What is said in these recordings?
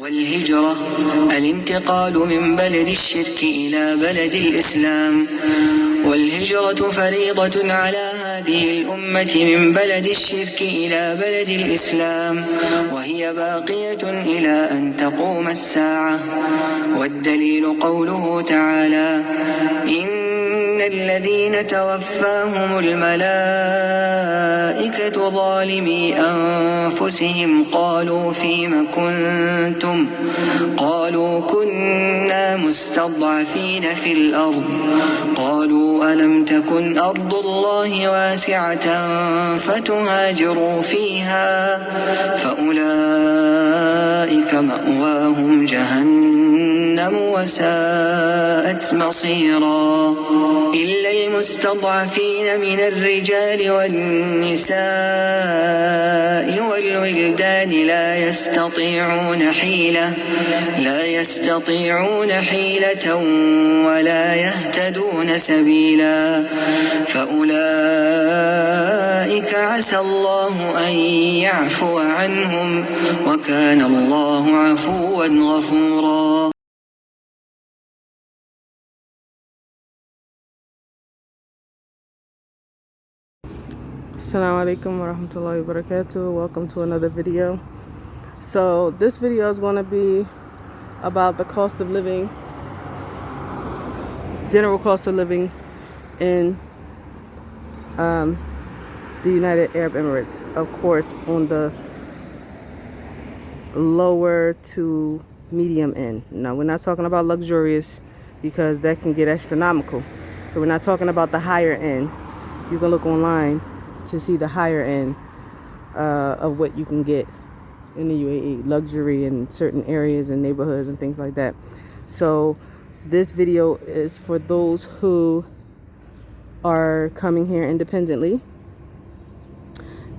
والهجرة الانتقال من بلد الشرك إلى بلد الإسلام. والهجرة فريضة على هذه الأمة من بلد الشرك إلى بلد الإسلام، وهي باقية إلى أن تقوم الساعة. والدليل قوله تعالى: إن الذين توفاهم الملائكة ظالمي أنفسهم قالوا فيم كنتم قالوا كنا مستضعفين في الأرض قالوا ألم تكن أرض الله واسعة فتهاجروا فيها فأولئك مأواهم جهنم وساءت مصيرا. إلا المستضعفين من الرجال والنساء والولدان لا يستطيعون حيلة ولا يهتدون سبيلا، فأولئك عسى الله أن يعفو عنهم وكان الله عفوا غفورا. Assalamu alaikum wa rahmatullahi wa barakatuh. Welcome to another video. So this video is going to be about the cost of living, general cost of living in the United Arab Emirates. Of course, on the lower to medium end. Now, we're not talking about luxurious because that can get astronomical. So we're not talking about the higher end. You can look online to see the higher end of what you can get in the UAE, luxury in certain areas and neighborhoods and things like that. So this video is for those who are coming here independently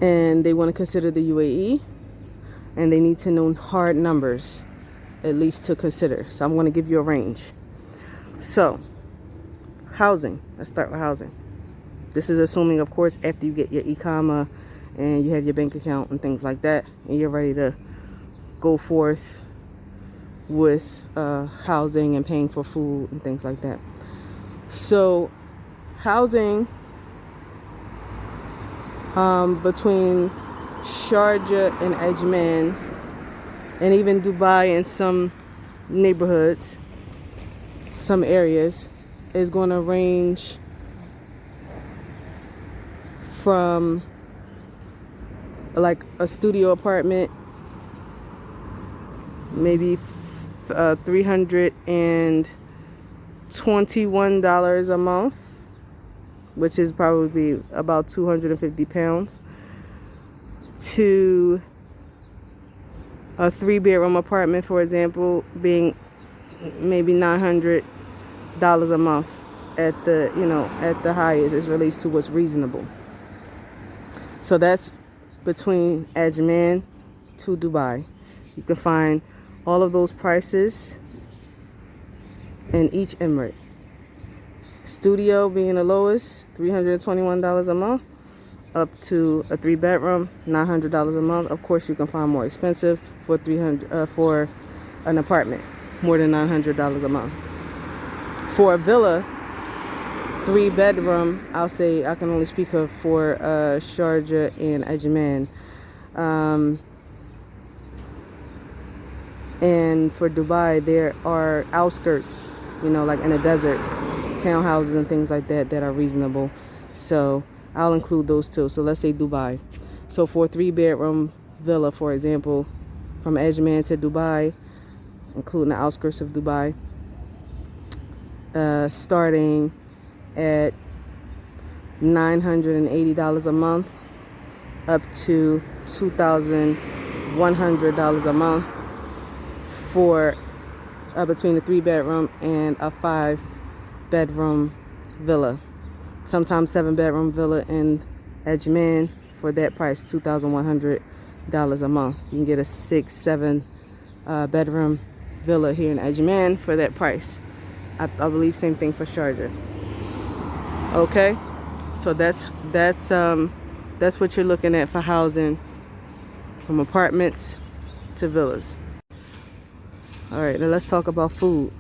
and they want to consider the UAE, and they need to know hard numbers at least to consider. So I'm going to give you a range. So housing, let's start with housing. This is assuming, of course, after you get your Iqama and you have your bank account and things like that, and you're ready to go forth with housing and paying for food and things like that. So housing between Sharjah and Ajman and even Dubai and some neighborhoods, some areas, is going to range from like a studio apartment, maybe $321 a month, which is probably about 250 pounds, to a 3-bedroom apartment, for example, being maybe $900 a month at the highest. It's relates to what's reasonable. So that's between Ajman to Dubai. You can find all of those prices in each emirate. Studio being the lowest, $321 a month, up to a 3-bedroom, $900 a month. Of course, you can find more expensive for for an apartment, more than $900 a month. For a villa, 3-bedroom, I'll say, I can only speak of for Sharjah and Ajman. And for Dubai, there are outskirts, like in the desert, townhouses and things like that are reasonable. So I'll include those too. So let's say Dubai. So for a 3-bedroom villa, for example, from Ajman to Dubai, including the outskirts of Dubai, starting at $980 a month up to $2,100 a month for between a 3-bedroom and a 5-bedroom villa. Sometimes 7-bedroom villa in Ajman for that price, $2,100 a month. You can get a 6-7 bedroom villa here in Ajman for that price. I believe same thing for Sharjah. Okay, so that's what you're looking at for housing, from apartments to villas. All right, now let's talk about food.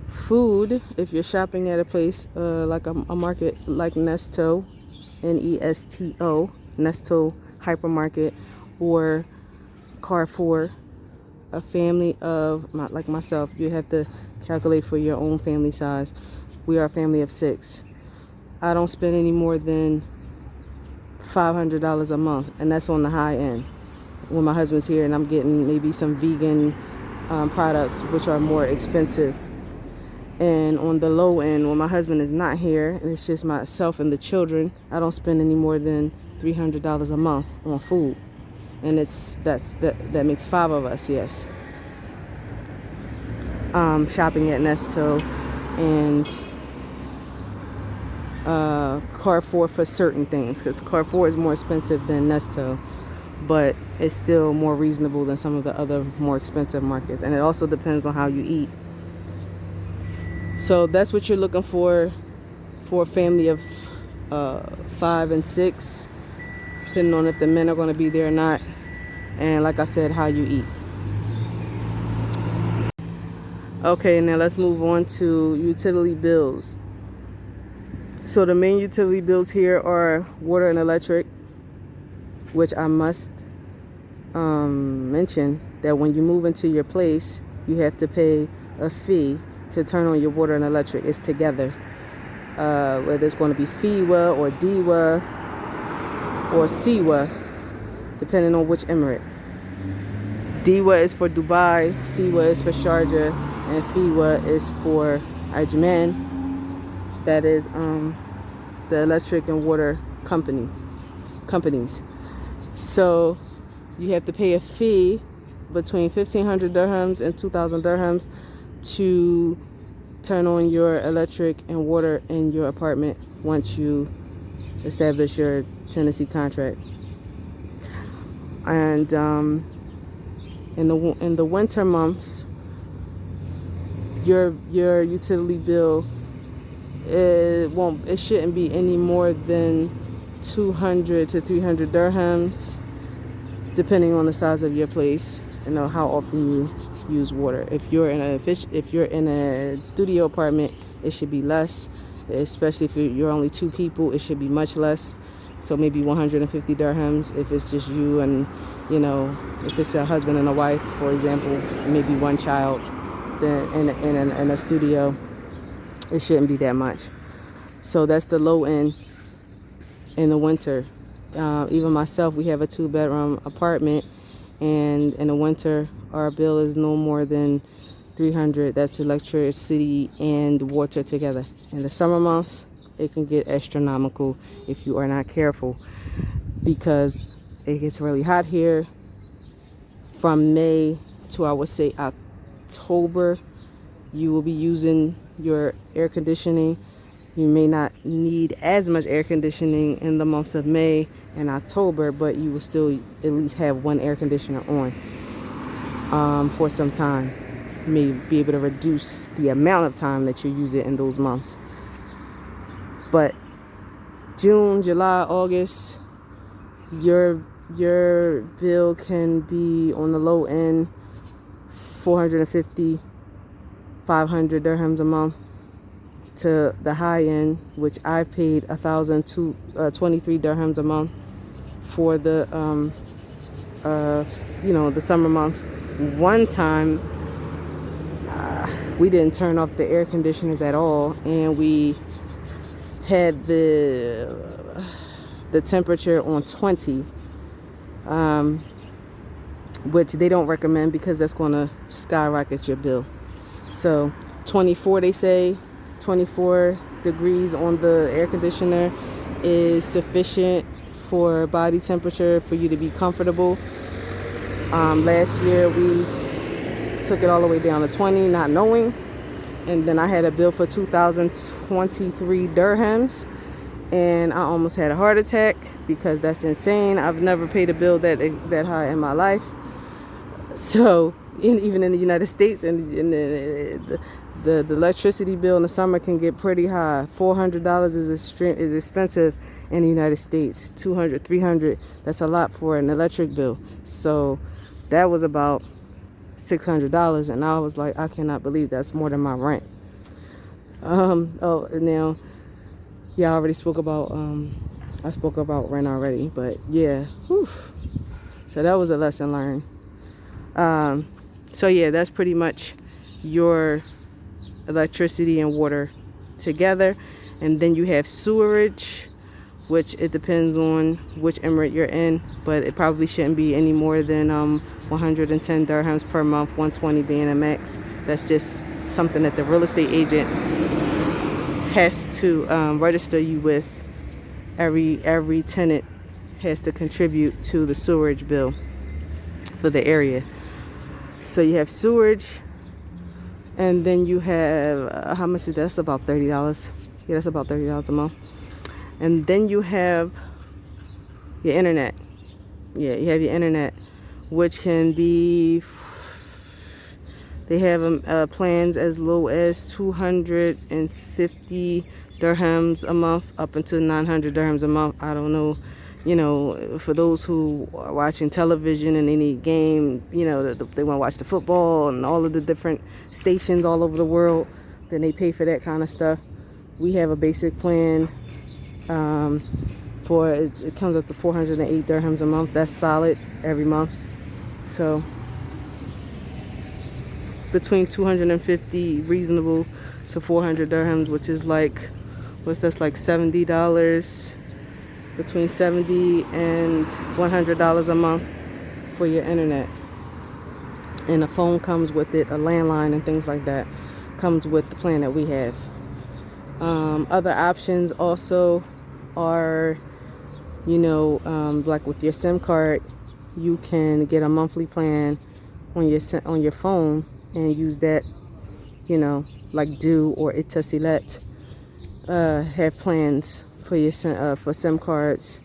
Food, if you're shopping at a place like a market like Nesto, Nesto, Nesto hypermarket, or Carrefour, a family of like myself, you have to calculate for your own family size. We are a family of 6. I don't spend any more than $500 a month, and that's on the high end. When my husband's here and I'm getting maybe some vegan products, which are more expensive. And on the low end, when my husband is not here and it's just myself and the children, I don't spend any more than $300 a month on food. And that makes 5 of us, yes. Shopping at Nesto and Carrefour for certain things, because Carrefour is more expensive than Nesto, but it's still more reasonable than some of the other more expensive markets. And it also depends on how you eat. So that's what you're looking for a family of 5 and 6, depending on if the men are going to be there or not, and like I said, how you eat. Okay, now let's move on to utility bills. So the main utility bills here are water and electric, which I must mention that when you move into your place, you have to pay a fee to turn on your water and electric. It's together. Whether it's going to be FIWA or DIWA or SIWA, depending on which emirate. DIWA is for Dubai, SIWA is for Sharjah, and FIWA is for Ajman. That is the electric and water companies. So you have to pay a fee between 1,500 dirhams and 2,000 dirhams to turn on your electric and water in your apartment once you establish your tenancy contract. And in the winter months, your utility bill, it shouldn't be any more than 200 to 300 dirhams, depending on the size of your place and how often you use water. If you're in a studio apartment, it should be less. Especially if you're only 2 people, it should be much less. So maybe 150 dirhams if it's just you and, if it's a husband and a wife, for example, maybe 1 child. Then in a studio, it shouldn't be that much. So that's the low end in the winter. Even myself, we have a 2-bedroom apartment, and in the winter, our bill is no more than 300. That's electricity and water together. In the summer months, it can get astronomical if you are not careful, because it gets really hot here. From May to, I would say, October, you will be using your air conditioning. You may not need as much air conditioning in the months of May and October, but you will still at least have 1 air conditioner on for some time. You may be able to reduce the amount of time that you use it in those months. But June, July, August, your bill can be on the low end 450, 500 dirhams a month, to the high end, which I paid 1,023 dirhams a month for the the summer months. One time we didn't turn off the air conditioners at all, and we had the temperature on 20, which they don't recommend because that's going to skyrocket your bill. So 24, they say 24 degrees on the air conditioner is sufficient for body temperature for you to be comfortable. Last year we took it all the way down to 20, not knowing, and then I had a bill for 2,023 dirhams, and I almost had a heart attack because that's insane. I've never paid a bill that high in my life. So even in the United States, and the electricity bill in the summer can get pretty high. $400 is expensive in the United States. 200, 300, that's a lot for an electric bill. So that was about $600, and I was like, I cannot believe that's more than my rent. Oh, and now, yeah, I already spoke about I spoke about rent already, but yeah, whew. So that was a lesson learned. So yeah, that's pretty much your electricity and water together. And then you have sewerage, which it depends on which emirate you're in, but it probably shouldn't be any more than 110 dirhams per month, 120 being a max. That's just something that the real estate agent has to register you with. Every tenant has to contribute to the sewerage bill for the area. So you have sewerage, and then you have how much is that? That's about $30. Yeah, that's about $30 a month. And then you have your internet. Yeah, you have your internet, which can be, they have plans as low as 250 dirhams a month up until 900 dirhams a month. I don't know, you know, for those who are watching television and any game, you know, they want to watch the football and all of the different stations all over the world, then they pay for that kind of stuff. We have a basic plan it comes up to 408 dirhams a month. That's solid every month. So between 250 reasonable to 400 dirhams, which is like, that's like $70, between $70 and $100 a month for your internet. And a phone comes with it, a landline and things like that comes with the plan that we have. Other options also are, you know, like with your SIM card, you can get a monthly plan on your phone and use that, you know, like Do or Ittasilat have plans for your for SIM cards,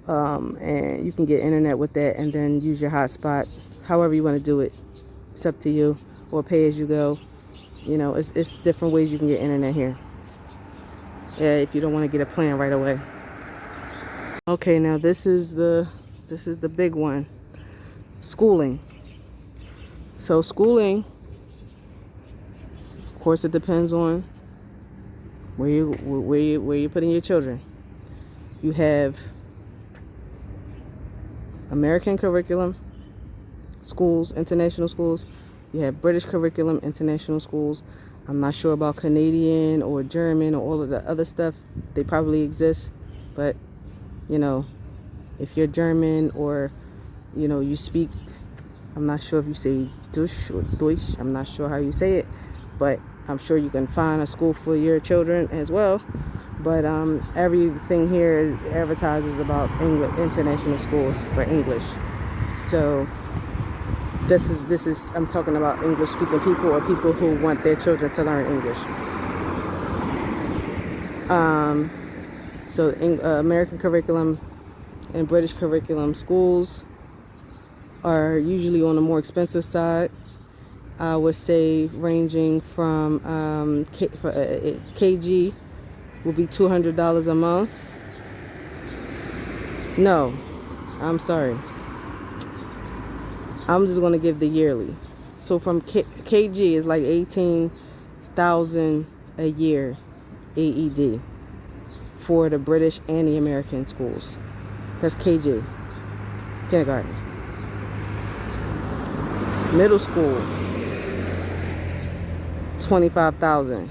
and you can get internet with that and then use your hotspot however you want to do it. It's up to you, or pay as you go. You know, it's different ways you can get internet here. Yeah, if you don't want to get a plan right away. Okay, now this is the big one. Schooling. So schooling, of course, it depends on where you're putting your children. You have American curriculum schools, international schools. You have British curriculum, international schools. I'm not sure about Canadian or German or all of the other stuff. They probably exist, but you know, if you're German or, you know, you speak, I'm not sure if you say Deutsch or Deutsch, I'm not sure how you say it, but I'm sure you can find a school for your children as well. But everything here advertises about international schools for English. So this is I'm talking about English speaking people or people who want their children to learn English. So American curriculum and British curriculum schools are usually on the more expensive side. I would say ranging from KG will be $200 a month. No, I'm sorry. I'm just going to give the yearly. So from KG is like 18,000 a year AED for the British and the American schools. That's KG, kindergarten. Middle school, 25,000,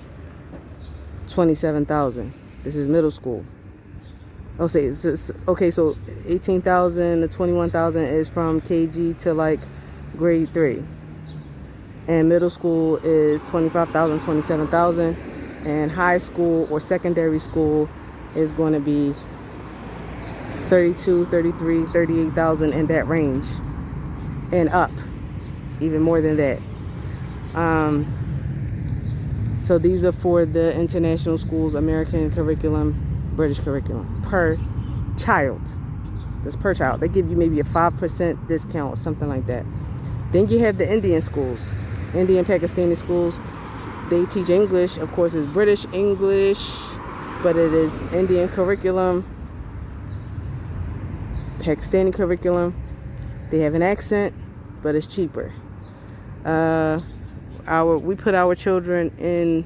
27,000. This is middle school. Okay, so 18,000 to 21,000 is from KG to like grade 3. And middle school is 25,000, 27,000. And high school or secondary school is going to be 32, 33, 38,000 in that range. And up, even more than that. So these are for the international schools, American curriculum, British curriculum, per child. That's per child. They give you maybe a 5% discount or something like that. Then you have the Indian schools, Indian Pakistani schools. They teach English. Of course, it's British English, but it is Indian curriculum, Pakistani curriculum. They have an accent, but it's cheaper. We put our children in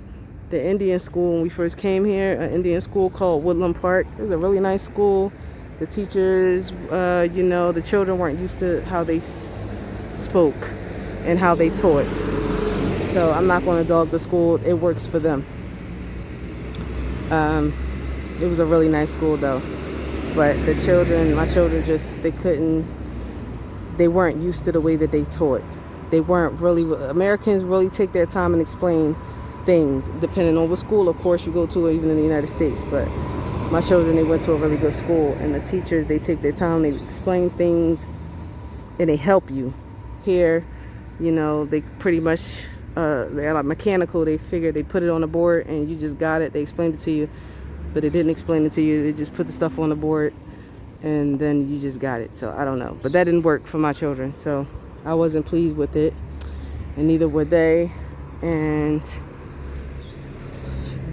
the Indian school when we first came here, an Indian school called Woodland Park. It was a really nice school. The teachers, the children weren't used to how they spoke and how they taught. So I'm not going to dog the school. It works for them. It was a really nice school though. But my children they weren't used to the way that they taught. Americans really take their time and explain things, depending on what school, of course, you go to, or even in the United States. But my children, they went to a really good school, and the teachers, they take their time, they explain things, and they help you. Here, they pretty much, they're like mechanical. They put it on the board, and you just got it. They explained it to you, but they didn't explain it to you. They just put the stuff on the board, and then you just got it. So I don't know, but that didn't work for my children, so I wasn't pleased with it, and neither were they. And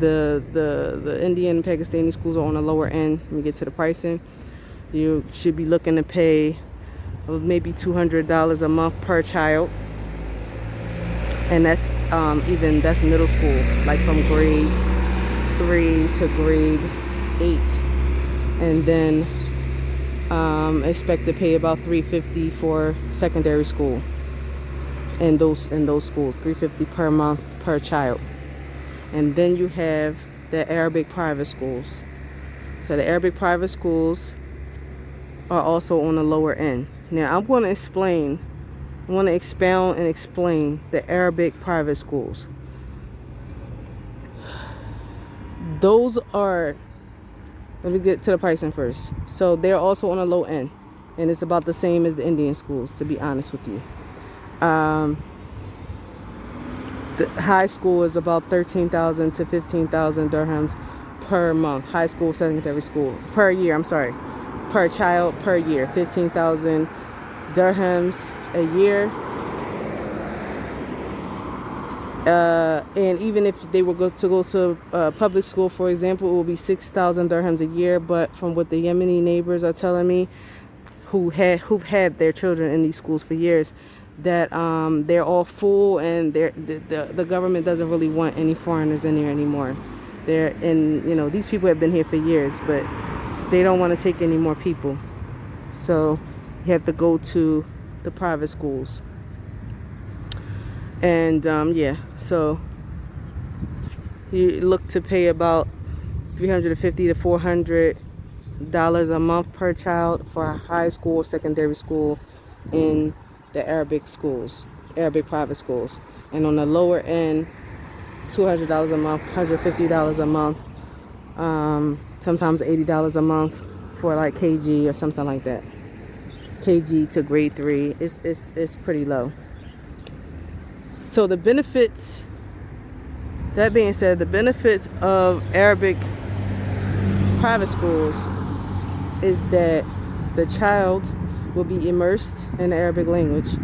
the Indian and Pakistani schools are on the lower end. When you get to the pricing, you should be looking to pay maybe $200 a month per child, and that's middle school, like from grades 3 to grade 8, and then expect to pay about $350 for secondary school. In those schools, $350 per month per child. And then you have the Arabic private schools. So the Arabic private schools are also on the lower end. Now I'm going to expound and explain the Arabic private schools. Let me get to the pricing first. So they're also on the low end, and it's about the same as the Indian schools, to be honest with you. The high school is about 13,000 to 15,000 dirhams per month. High school, secondary school, per year, per child per year. 15,000 dirhams a year. And even if they were go to public school, for example, it will be 6,000 dirhams a year. But from what the Yemeni neighbors are telling me, who've had their children in these schools for years, that they're all full, and the government doesn't really want any foreigners in there anymore. These people have been here for years, but they don't want to take any more people. So you have to go to the private schools. And so you look to pay about $350 to $400 a month per child for a high school, secondary school in the Arabic schools, Arabic private schools. And on the lower end, $200 a month, $150 a month, sometimes $80 a month for like KG or something like that. KG to grade 3, it's pretty low. So the benefits, that being said, the benefits of Arabic private schools is that the child will be immersed in the Arabic language.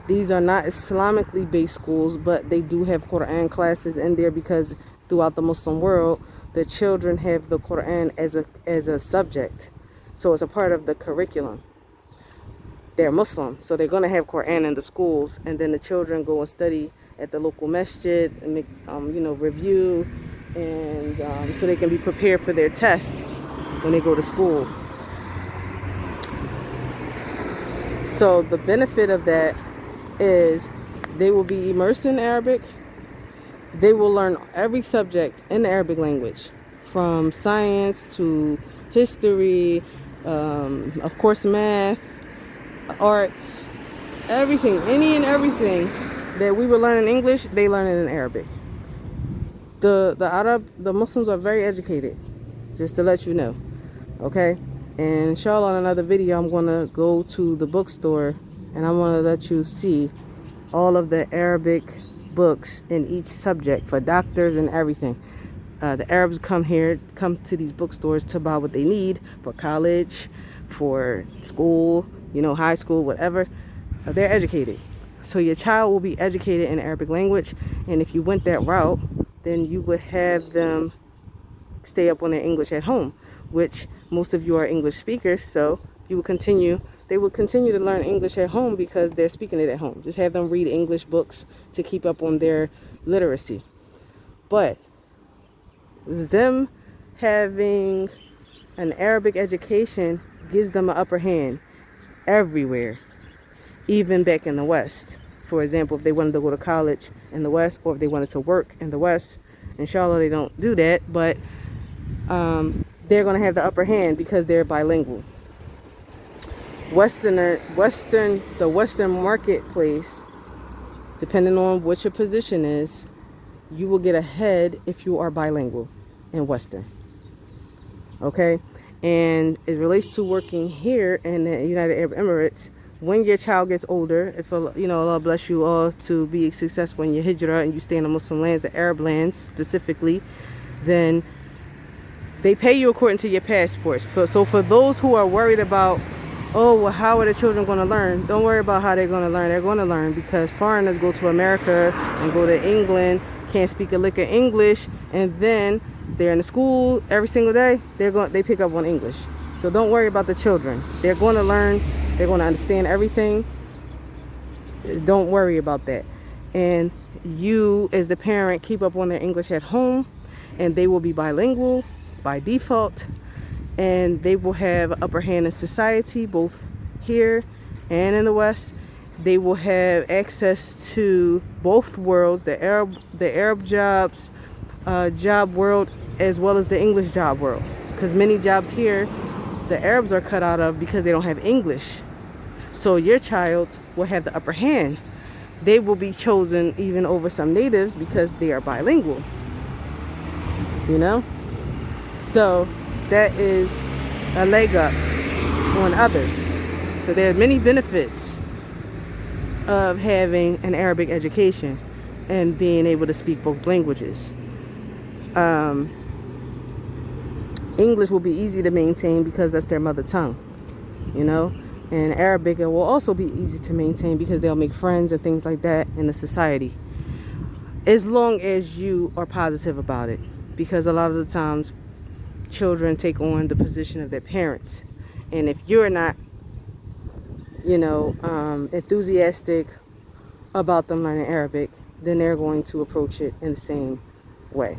These are not Islamically based schools, but they do have Quran classes in there, because throughout the Muslim world, the children have the Quran as a subject. So it's a part of the curriculum. They're Muslim, so they're going to have Quran in the schools, and then the children go and study at the local masjid and make, review, and so they can be prepared for their test when they go to school. So the benefit of that is they will be immersed in Arabic. They will learn every subject in the Arabic language, from science to history, of course math, arts, everything, any and everything that we would learn in English, they learn it in Arabic. The Muslims are very educated, just to let you know, okay? And inshallah, on another video, I'm going to go to the bookstore, and I'm going to let you see all of the Arabic books in each subject for doctors and everything. The Arabs come to these bookstores to buy what they need for college, for school, high school, whatever. They're educated. So your child will be educated in the Arabic language. And if you went that route, then you would have them stay up on their English at home, which most of you are English speakers. So you will continue they will continue to learn English at home because they're speaking it at home. Just have them read English books to keep up on their literacy. But them having an Arabic education gives them an upper hand everywhere, even back in the West. For example, if they wanted to go to college in the West, or if they wanted to work in the West, inshallah they don't do that, but they're going to have the upper hand because they're bilingual. The Western marketplace, depending on what your position is, you will get ahead if you are bilingual in Western. Okay? And it relates to working here in the United Arab Emirates. When your child gets older, if Allah bless you all to be successful in your Hijrah and you stay in the Muslim lands, the Arab lands specifically, then they pay you according to your passports. So for those who are worried about, oh, well, how are the children going to learn? Don't worry about how they're going to learn. They're going to learn because foreigners go to America and go to England, can't speak a lick of English, and then they're in the school every single day. They pick up on English. So don't worry about the children. They're going to learn. They're going to understand everything. Don't worry about that. And you, as the parent, keep up on their English at home, and they will be bilingual by default, and they will have an upper hand in society, both here and in the West. They will have access to both worlds, the Arab jobs, job world, as well as the English job world. Because many jobs here, the Arabs are cut out of because they don't have English. So your child will have the upper hand. They will be chosen even over some natives because they are bilingual. So that is a leg up on others. So there are many benefits of having an Arabic education and being able to speak both languages. English will be easy to maintain because that's their mother tongue, and Arabic will also be easy to maintain because they'll make friends and things like that in the society, as long as you are positive about it, because a lot of the times children take on the position of their parents, and if you're not enthusiastic about them learning Arabic, then they're going to approach it in the same way.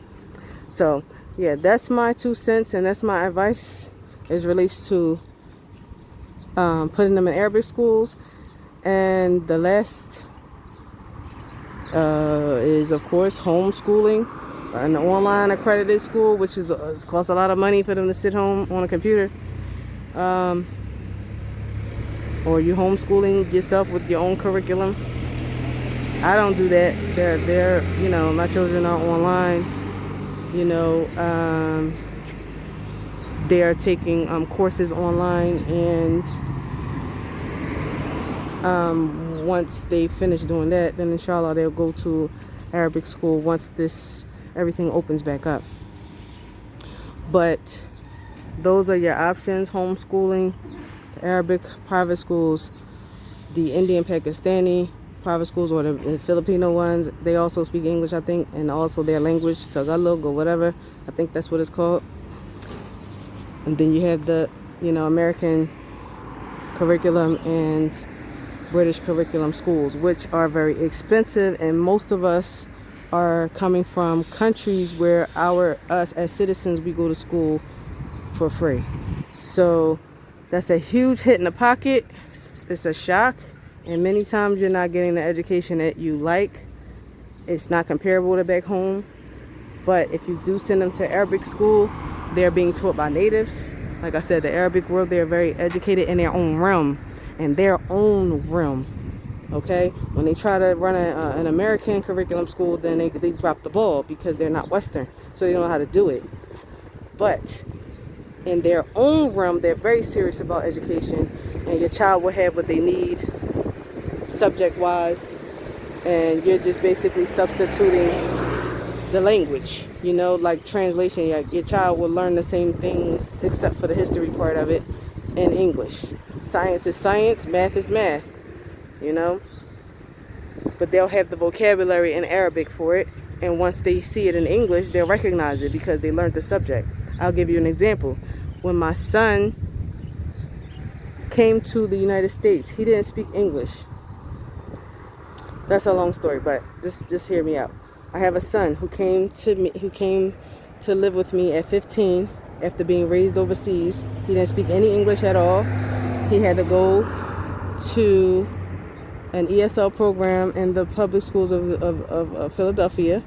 So yeah, that's my 2 cents, and that's my advice as relates to putting them in Arabic schools. And the last is, of course, homeschooling, an online accredited school, which is it costs a lot of money for them to sit home on a computer. Or you homeschooling yourself with your own curriculum. I don't do that. They're my children are online. They are taking courses online, and once they finish doing that, then inshallah they'll go to Arabic school once everything opens back up. But those are your options: homeschooling, the Arabic private schools, the Indian Pakistani private schools, or the Filipino ones. They also speak English, I think, and also their language, Tagalog or whatever. I think that's what it's called. And then you have the American curriculum and British curriculum schools, which are very expensive, and most of us are coming from countries where us as citizens, we go to school for free. So that's a huge hit in the pocket. It's a shock, and many times you're not getting the education that you like. It's not comparable to back home. But if you do send them to Arabic school, they're being taught by natives. Like I said, the Arabic world, they're very educated in their own realm. Okay? When they try to run an American curriculum school, then they drop the ball because they're not Western. So they don't know how to do it. But in their own realm, they're very serious about education. And your child will have what they need subject-wise. And you're just basically substituting the language, like translation. Your child will learn the same things except for the history part of it in English. Science is science, math is math, but they'll have the vocabulary in Arabic for it, and once they see it in English, they'll recognize it because they learned the subject. I'll give you an example. When my son came to the United States. He didn't speak English. That's a long story, but just hear me out. I have a son who came to live with me at 15 after being raised overseas. He didn't speak any English at all. He had to go to an ESL program in the public schools of Philadelphia.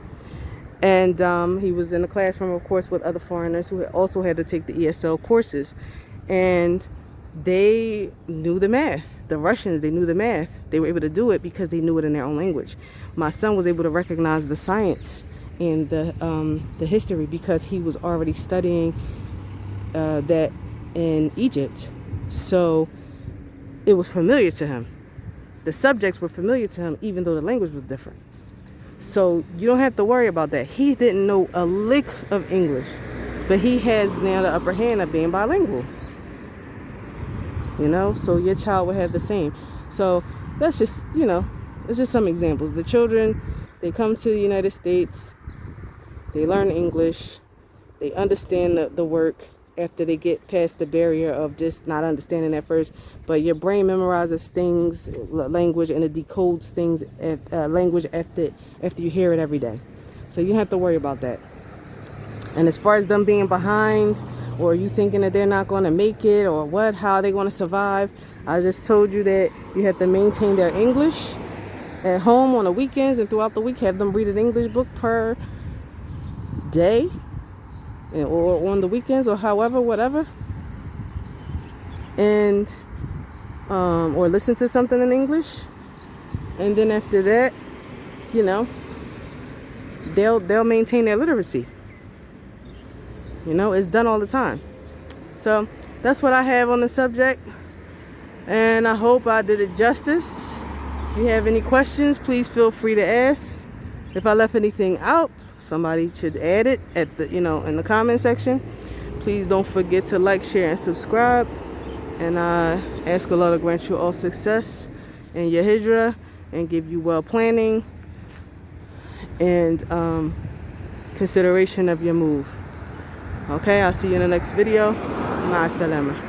And he was in a classroom, of course, with other foreigners who also had to take the ESL courses. And they knew the math. The Russians, they knew the math. They were able to do it because they knew it in their own language. My son was able to recognize the science and the history because he was already studying that in Egypt. So it was familiar to him. The subjects were familiar to him, even though the language was different. So you don't have to worry about that. He didn't know a lick of English, but he has now the upper hand of being bilingual. You know, so your child will have the same. So that's just, you know, it's just some examples. The children, they come to the United States, they learn English, they understand the work after they get past the barrier of just not understanding at first. But your brain memorizes things, language, and it decodes things, language after you hear it every day. So you don't have to worry about that. And as far as them being behind, or you thinking that they're not going to make it, or how are they going to survive, I just told you that you have to maintain their English at home on the weekends and throughout the week. Have them read an English book per day, or on the weekends, or however, whatever, and or listen to something in English. And then after that, you know, they'll maintain their literacy. You know, it's done all the time. So that's what I have on the subject, and I hope I did it justice. If you have any questions, please feel free to ask. If I left anything out, somebody should add it at the, you know, in the comment section. Please don't forget to like, share, and subscribe. And I ask Allah to grant you all success in your hijrah and give you well planning and consideration of your move. Okay, I'll see you in the next video. Ma salama.